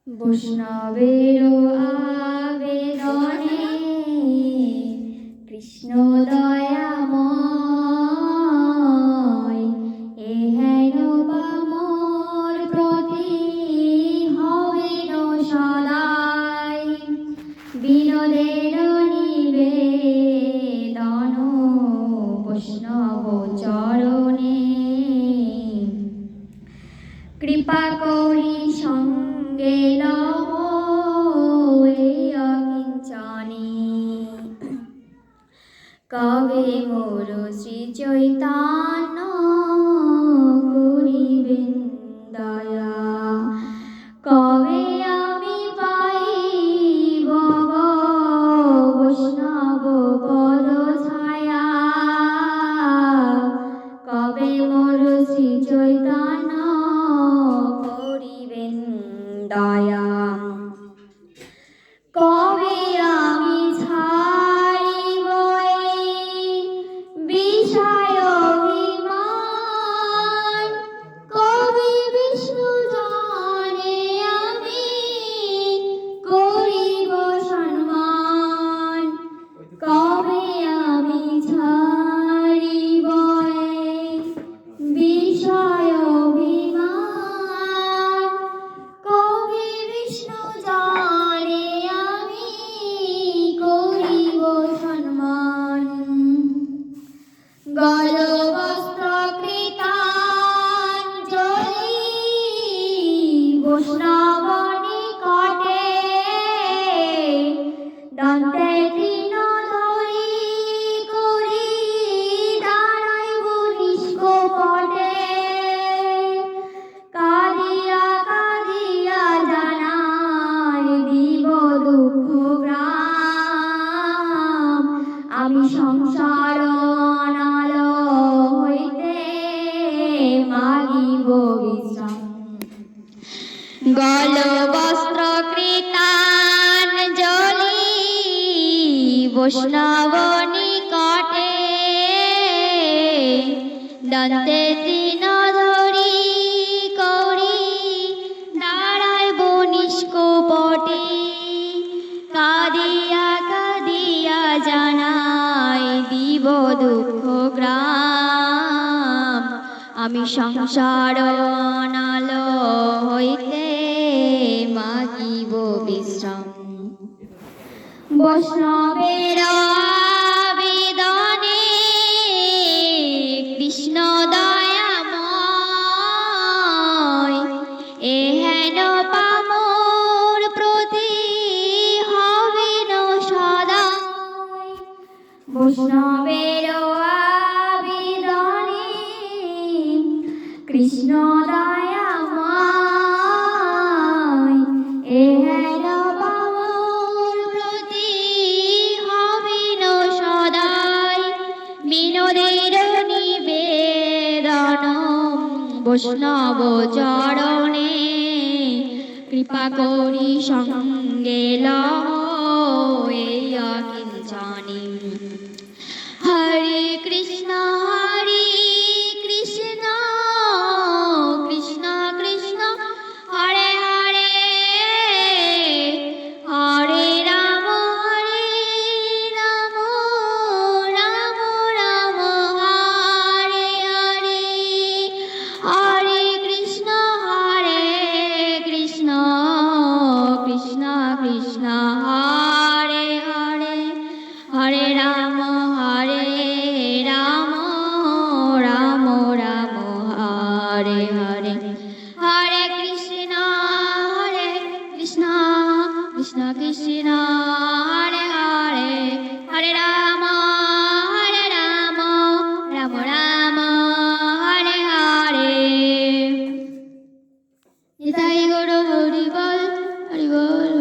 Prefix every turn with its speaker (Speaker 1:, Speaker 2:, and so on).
Speaker 1: বৈষ্ণবেরও আবেদনে কৃষ্ণ দয়াময় এ হেন পামর প্রতি হবেন সদাই বিনোদের নিবেদন বৈষ্ণব চরণে কৃপা করি সঙ্গে লহ অকিঞ্চনী কবে মোর শ্রী চৈতন্য করিবেন দয়া কবে আমি পাইব বৈষ্ণব পদ ছায়া কবে মোর শ্রী চৈতন্য করিবেন দয়া কবে আমি ছাড়িব বিষয় অভিমান কবে বিষ্ণু জানে আমি করিব সম্মান কবে আমি ছাড়িব বিষয় অভিমান কবে বিষ্ণু জানে আমি করিব সম্মান গলবস্ত্র কৃতাঞ্জলি বৈষ্ণব নিকটে দন্তে তৃণ ধরি করি দাঁড়াইব নিষ্কপটে কাঁদিয়া কাঁদিয়া জানাই দিব দুঃখ গ্রাম আমি সংসার অনাল হইতে মাগিব বিশ্রাম গলবস্ত্র কৃতাঞ্জলি বৈষ্ণব নিকটে দন্তে তৃণ ধরি করি দাঁড়াইব নিষ্কপটে কাঁদিয়া কাঁদিয়া জানাই দিব দুঃখ গ্রাম আমি সংসার অনাল হইতে মাগিব বিশ্রাম বৈষ্ণবের আবেদনে কৃষ্ণ দয়াময় এ হেন পামর প্রতি হবেন সদাই বৈষ্ণবের আবেদনে কৃষ্ণ দয়াময় এ হেন পামর প্রতি হবেন সদাই বিনোদের নিবেদন বৈষ্ণব চরণে কৃপা করি সঙ্গে লহ অকিঞ্চনী হরে কৃষ্ণ কৃষ্ণ কৃষ্ণ হরে হরে হরে রাম রাম রাম হরে হরে হরে কৃষ্ণ কৃষ্ণ কৃষ্ণ হরে হরে হরে রাম রাম রাম হরে হরে হরে কৃষ্ণ কৃষ্ণ কৃষ্ণ হরে হরে হরে রাম রাম হরে হরে নিতাই গৌর হরি বল হরি বল।